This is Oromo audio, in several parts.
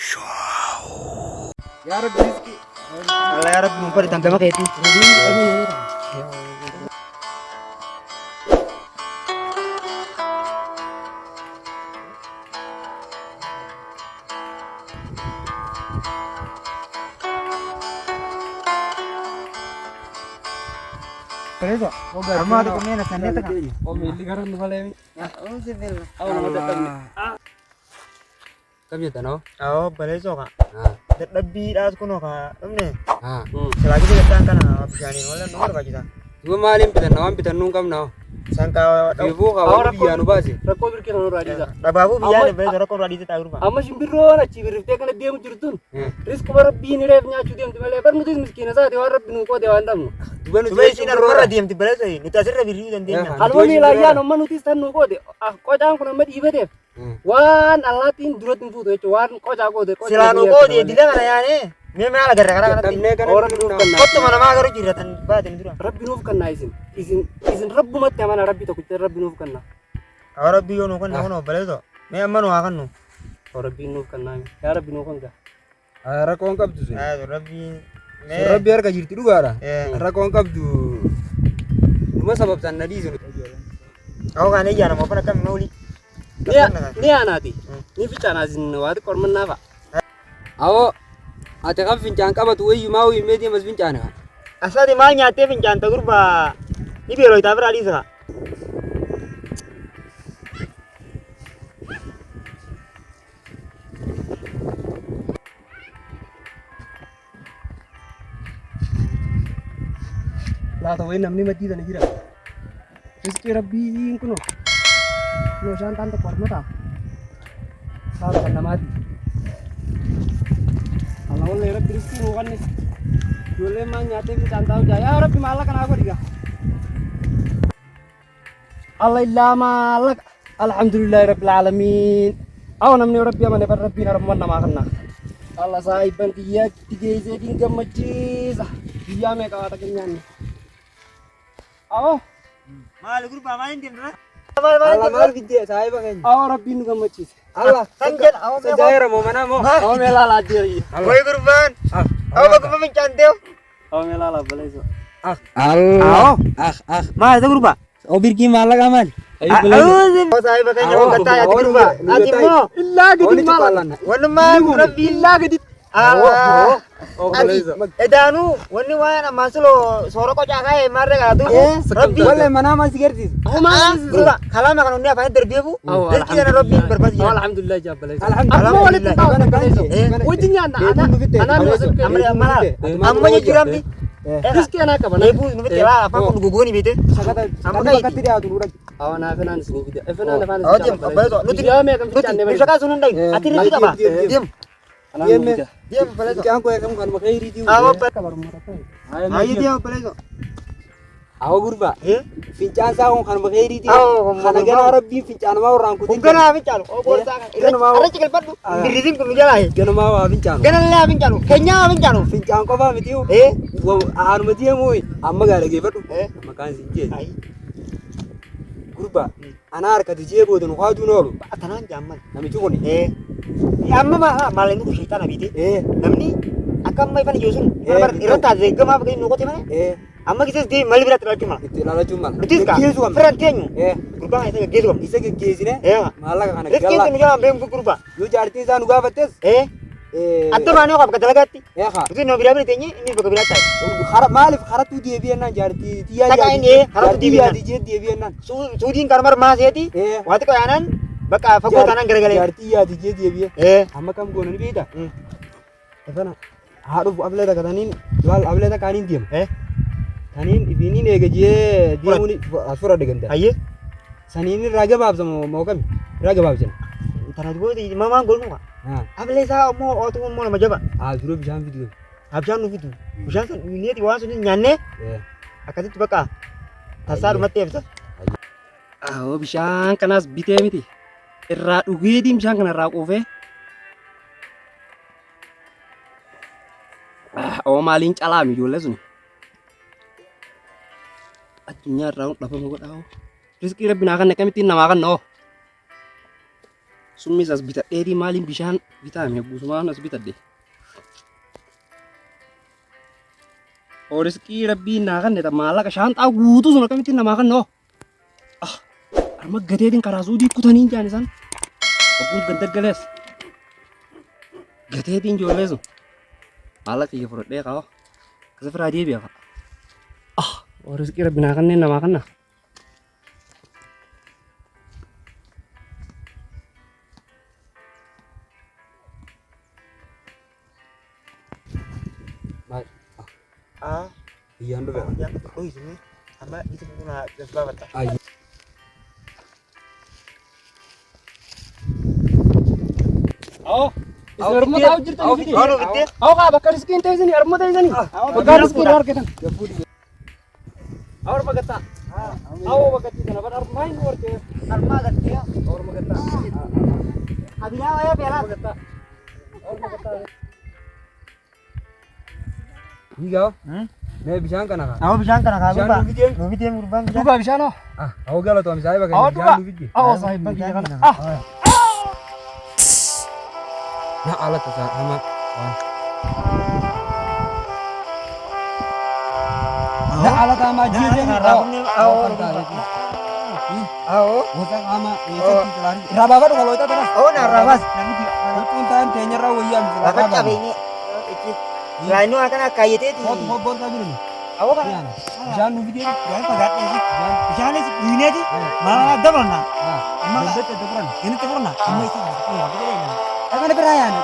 Ya Rabbi rizki. Allah ya Rabbi mumpah ditangga maketi. Preso, amma ati kumena saneta ka. Oh milli garan wala. Oh sibel. Aw na matatam. Kami tano. Oh preso ka. Ah. Dadabbi das kuno ka. Amne. Ah. Selagi kita tangkana abishani wala nomor ka kita. Dua malim pitan nawam pitan nung kam naw. Sangka Ibu ka wala biyanu basi. Rakko birke no radida. babu biyane preso roko radi ta urba. Amma shimbiro na chibir te kana dem jurtun. Risk bar bin rev nya chudem tumele bar mutis miskina sa dewa rabb nu ko dewa ndam. Dubanu Tubai sini roko diem ti preso ini. Nita sirra biriu dan dia. Halwani la ya no manutis tan nu ko de. Ah ko jang kuna med ibete. Wan alatin durotin futo echo wan ko jago de. Silano ko dia tidak mana ya ne. Me ala gara-gara kan. Tamne kan Orang nu kan. Kottu mana ma garu jiratan batin dura. Rabbi nu kan na izin rabbu mat mana rabbi to kutte rabbi nu kan na. Rabbi yo no kan no preso. Me amano akan no. Rabbi nu kan na. Ya rabbi nu kan ga. Ara kon kabdu se. Rabbi Rabbi ar ka jirti dugara. Eh. Ara kon kabdu. Duma sabab san nadi se. Aku kan aja nama apa kan mauli. Ni anati. Ni bicara zin wadi korman na ba. Awo ate kam fincan kabatu wayu mawi medi mas fincana. Asa di malnya te pincan ta gurba. Ni biro ita berali sa. La to wenam ni mati dan hira. Rizki rabbi kuno. No shan tanto kormata. Sa kan namati. Allah le rabbi rizki no kan ni. Dole man nyate mi tantau jaya rabbi malak kan aku diga. Allah illa malak. Alhamdulillah rabbil alamin. Awan namni rabbi amane par rabbi naramman nama kanna. Allah saiban dia tiga jadi gamajis. Dia me kawata kenyan. Awo. Mal gurba main tim na. Allah mar vidya sai bagen. Awo rabbi nu gamajis. Allah Sanjan awo me. Sejaira mo mana mo. Awo melala diri. Koi gurban. Awo bagu pincan teo. Awo melala balezo. Allah. Mal ta gurba. Obir ki malak aman. Awo sai bagai nyawa kata ya gurba. Ati mo. Illa gidi mala. Wanu mal rabbi Illa gidi. Allah. Oh Ati edanu wani wana masulo soro ko jaga e marre ga tu. Rabbi Wala mana mas gertis. Awo mala. gurba kalama kan unia fa derbibu. Rizki dana rabbi berbasi. Awo alhamdulillah jab balezo. Alhamdulillah. Wajinya ana masuk ke. Amre amala. Amma jiram di. Rizki ana ka bana. Nebu nu betela apa ko gugoni bete. Amma bakati dia tu urak. Awo na fenan sini video. Fenan na fenan. Oh diam balezo. Lu Dia me kan fitan ne. Bisa ka sunun dai. Ati rizki ka ba? Diam. Alhamdulillah. Diam balezo. Kan ko ekam kan makhairi tiu. Awo Kabar mata. ayo diam balezo. Awo gurba. Eh? Fincan sa kon kan makhairi tiu. Awo Kana gana rabbi fincan ma orang ku tin. Gana abin calo. Oh bolsa. Ara cikal padu. Dirizim ku jala he. Gana ma wa fincan. Gana le abin calo. Kenya abin calo. Fincan ko ba mitiu. Eh? Wo anu mati moy. Amma ga lagi fatu. Eh? Makan sinje. Ai. Gurba. Anar ka dije bo don kwadu nolu. Atanan jaman. Nami tu ni. Eh? Amma ma malendu ku syaitan abite. Namni akam mai pan yosun. Bar irata zegga ma bagai nuko temane. Amma kisah di mali berat lagi mah. Itu lala cuma. Lutis ka? Gesu kam. Friend tenyu. Kurba itu gesu kam. Isa ke gesi ne. Mala ka kana Rizki galla. itu nujala bem ku kurba. Lu jarti san uga bates. Atau mana kau kata lagati? Kha. Itu no birabi tenye ini bagai berat ay. Harap malif harap tu dia bianan jarti. Dia Taka ini, harap tu dia dia bianan. Sudin karmar mas yati. Waktu kau anan baka fakultas anan gara-gara. Jarti ya dia dia. Amma kam gono ni beda. Efana. Haruf ableda katanin wal ableda kanin diam. Kanin ibini ne gaje dia muni asura deganda. Aye. Sanini raga bab sama mau kami. Raga bab jan. Tanah dua di mama gol muka. Abele sa mo otu mo na majaba. Juro bijam video. Abjan nu fitu. Abjan kan ini di wasu ni nyane. Akati tibaka. Tasar mate bisa. Awo bishaan kanas bitee miti. Irraa dhugeetii bishaan kana irraa quufee. Oo maaliin calaami ijoollee suni. Addunyaa irraa dhabamu godhaa. Rizqii rabbi naa kan akkamittiin namaa kan na'oo. Summis as bitadheetii maaliin bishaan bitaame guutumaan as bitadhe. Horiskii rabbiin naa kanneta maallaqa shaanxaa guutuu sun akkamittiin namaa kannoo. Arma gateetiin karaa suudii kutanii jaan isaan. Obboon gaddagalees. Gateetiin ijoollee sun. Maallaqa kiyya fudhadhee kaa'oo. Kasa firaa deebi'a ka'a. Horiskii rabbi naa kanneen namaa kanna. Iyan do be. Oh ini. Ama itu punya sebab apa? Arma tahu jirta ni video. Ka bakal skin tahu sini arma tahu sini. Bakal skin luar kita. Aur magata. Bagati kana bar arma ini luar ke. Arma gati ya. Aur magata. Abina ya pela. Magata. Aur magata. Higa. मैं बिशान का ना खा Aku bisa kan aku Bishaan Nubi dia ngurban bisa. Duga bisa no. आओ गया तो हम साहिब का Aw duga. बिशान Aw sahib bagi kana. ना आला तो हम ना आला तो हम जी जे Aku. वो तक हम ये सब चलारी राबा तो kalau itu था Oh narabas. pun tan tenya rawo yam Aku cabe ini. Selain itu akan kayak itu. बहुत बहुत बहुत काबिल है Aku kan. बिशान मूवी दे Jangan pagat ini. Jangan ini aja. Malah ada mana? हां बंदे ते दबरन Ini tuh pernah. Kamu itu. apa ada perayaan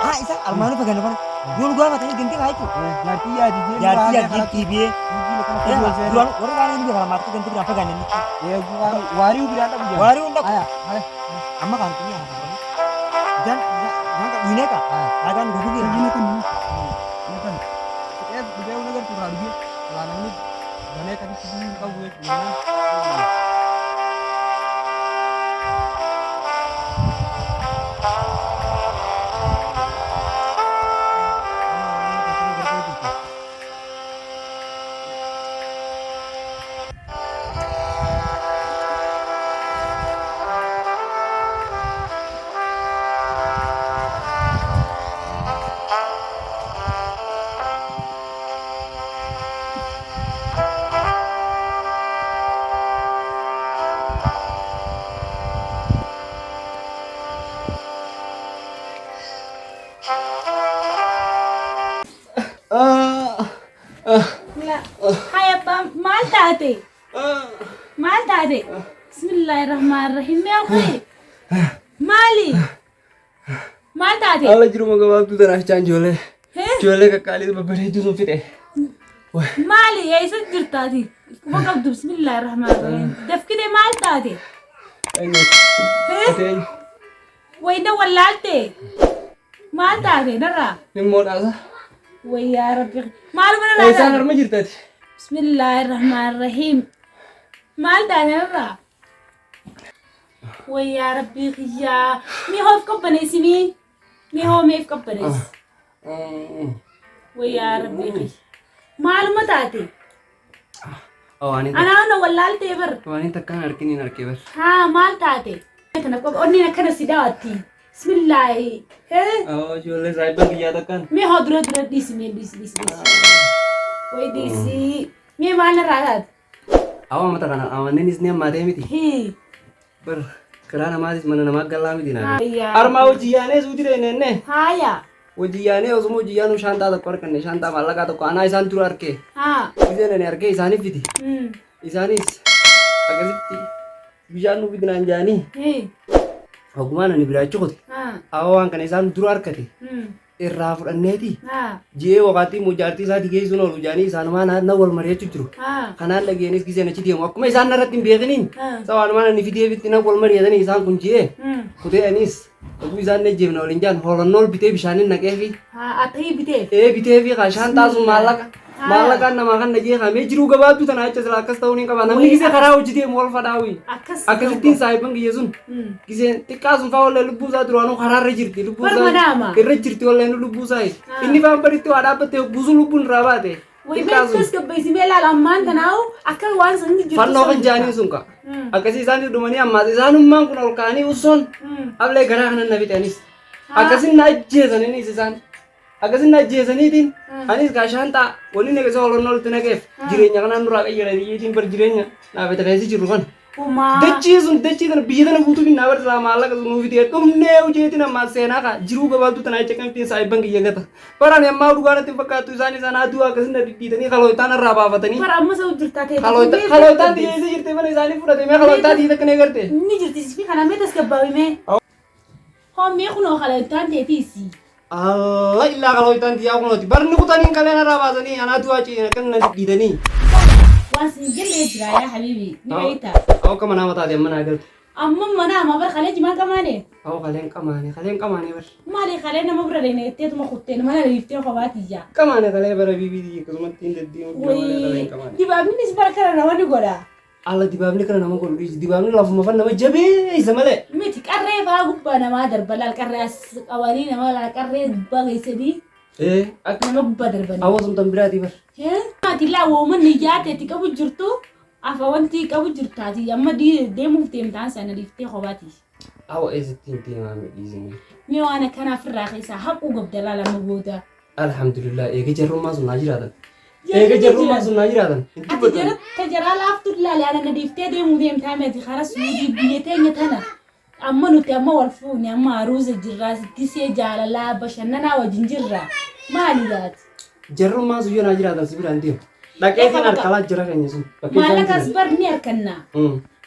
Ah, isa almanu pakai apa? Dulu gua matanya genting aja itu. ya dia di Ya dia di TV. ya Dulu orang kan ini juga mati genting berapa kan ini? ya bukan wariu berata bukan Baru undak. aya Amma kan punya. Jangan ini kan? Akan gua bilang. ini kan ini kan ya dia udah kan turun dia lalu ini banyak tadi sini kau gue Hai apa mal taate Bismillahirrahmanirrahim मैं कोई माली mal taate Ala jiru maga waktu tanah can jole. हैं Jole ke kali itu berbeda itu sopit eh. माली ऐसे गिरता थी वो कब Bismillahirrahmanirrahim दफ के mal taate Ayo. हैं Ayo. वही ना वल्लाते mal taate नरा Yang mau asa? वही यार माल बना Aisan रहा arma jirta. Bismillahirrahmanirrahim mal taate नरा वही यार बिखिया मी होफ कब बने सी मी हो मेफ कब बने वही यार बिखी मालूमत आती Oh ani. أنا والله تبر Oh ani takkan arkin arke ber. ها مال تاتي أنا كم أني نكنا سيداتي بسم الله هه Oh jole saya bagi ya takkan. مي هدرة درة ديس وي ديسي مي مالنا رادات Awa mata kana awan ini sini made miti. هي Ber kerana madis mana nama galami di nana. هيا Arma ujiane sudi re nenne. هيا Ujiane osmo ujianu shanta tak par kanne shanta malaga to kana isan tur arke. ها Ide ne arke isani fiti. Isanis agasiti bijanu bidnan jani. هي Ogumana ni bira chukoti. ها Awan kana isan tur arkati. Irra fudanneti. ها Jee wakati mujarti saati geessun olu janii isaan mana na wal mari'achuu jiru. ها Kanaan dhageenis giseen achi deemu. Akkuma isaan narratti hin beekiniin. ها Sawaan mana ni fidee fitti na wal mari'atanii isaan kun jee. Kutee'anis oguu isaan ne jeefna waliin jaan hoolannoo bitee bishaaniin naqee fi ها أتهي بتيه bitee fi kashaan taasisu maallaqa. Maallaqaan namaa kan dhageeffamee jiruu gabaabduu tanaa jecha sila akkas ta'uu ni qaba. Namni gisee karaa hojii deemu wal fadhaawii. أكس Akkasittiin saahiban kiyya sun giseen xiqqaa sun fa'aa wallee lubbuu isaa duraanuu karaarra jirti. Lubbuu Barma isaa naama. irra jirti wallee lubbuu isaa. Inni fa'aan baritti waa dhaabbattee buusu lubbuun irraa baate. Way meeskas gabbaysimee laala ammaan tanaawu akka waan sun jirtu. Fannoo kan jaanii sun ka. Akkasii isaan dhumanii ammaas isaanummaan kun ol kaanii usoon ablee garaa kanan na biteenis. Akkasin na ajjeesaniinis isaan. Akkasin na ajjeesaniitiin anis kaa shaantaa waliin eegasoo oloon olitti naqeef jireenya kanaan duraa qayyadanii bar jireenya naaf itti jiru kan. Dachii tana biyya tana guutuu fi naaf irraa maallaqa sun nuuf ittiin dhumnee hojiitiin ammaa seenaa kaa jiruu gabaabduu tana jecha kan saayibban kiyya gata. Baraan ammaa dhugaanatti fakkaattu isaan isaan aduu akkasin na dhidhiitanii kalootaan irraa baafatanii. Bara amma sa'u jirtaa ta'e. Kalootaan dhiyeessee jirtee mana isaanii fudhatee mee kalootaa dhiita kan eegarte. Ni jirti fi kana mee tasgabbaawime. Hommee kunoo kalootaan ta'eetiisi. Allah illaa kalootaan dhiyaa kunooti barni kutanii kaleen irraa baasanii anaatu waacii kan na dhidhiitanii. Waan sin jallee jira yaa habibi ni beekta. Awo kama nama taate amma naa galtu. Amma mana amma bar kalee jimaan qamaane. Awo kaleen qamaane bar. Maali kalee nama bira deemee teetuma kuttee nama riiftee qofaatiyya. Qamaane kalee bara bibii akkasumatti hin deddeemu kaleen qamaane. Dibaabnis bara kana nama ni godha. Alla dibaabni kana nama godhu dibaabni lafuma fan nama jabeessa malee. Miti qarree fa'aa gubbaa namaa darba laal qarree as qabanii nama laal qarree gubbaa geessanii. Akka nama gubbaa darbanii. hawwaasumtaan biraatii bar. Ati laa woomanni yaateetti qabu jirtu afa wanti qabu jirtaati amma deemuuf deemtaan sana dhiiftee qofaati. Awo eessitti hin deemaame dhiisanii. Mee waan akkanaaf irraa keessaa haquu gabdalaa lama booda. Alhamdulillah eega jarrummaa sun naa jiraatan. Eega jarrummaa sun naa jiraatan. Ati jarata jaraa laaftu ilaalee ana dhiiftee deemuu deemtaa meeti karaa suudii biyya teenya tana. Amma nuti amma wal fuuni amma aruuza jirraa sittisee jaalalaa bashannanaa wajjin jirra. Maali laati? Jarrummaa sun yoo naa jiraatan si biraan deemu. Dhaqeetiin harkalaa jira keenya sun. Maallaqas bar ni harkannaa.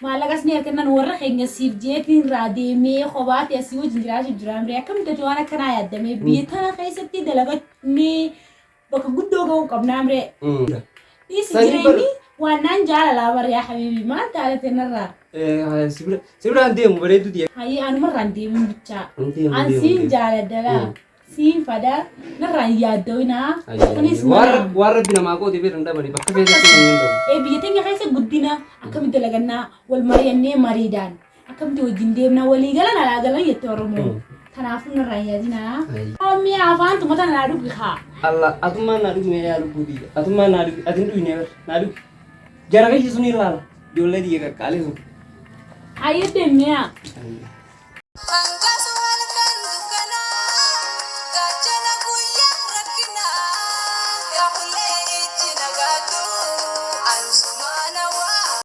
Maallaqas ni harkannaan warra keenya siif jeetiin irraa deemee kophaatti asii wajjin jiraachuu jiraamree akkamitti waan akkanaa yaadamee biyya tana keessatti dalagatnee bakka guddoo ga'uu qabnaamree. Dhiisi jireenyi waan naan jaalalaa bar yaa habiibi maal taalate narraa. Si biraan deemu bareedu diya. Hayyee anumarraan deemuun bichaa. Ansiin jaaladalaa. Siin fadaa narraan yaaddawinaa. Waan rabbi namaa qootee beekan dabali bakka feesatti hin danda'u. Biyya teenya keessa guddina akkamitti dalagannaa wal mari'annee mariidhaan akkamitti wajjin deemnaa walii galan alaa galan jette Oromoo. Kanaafuu narraan yaadinaa. Hommii afaan tumata naa dhugi haa. Allah atummaan naa dhugi mee yaa lubbuuti. Atummaan naa dhugi atin dhugi nee naa dhugi. Jara keessa sun ilaala. Ijoollee diye qaqqaalee sun. Hayyee deemnee haa.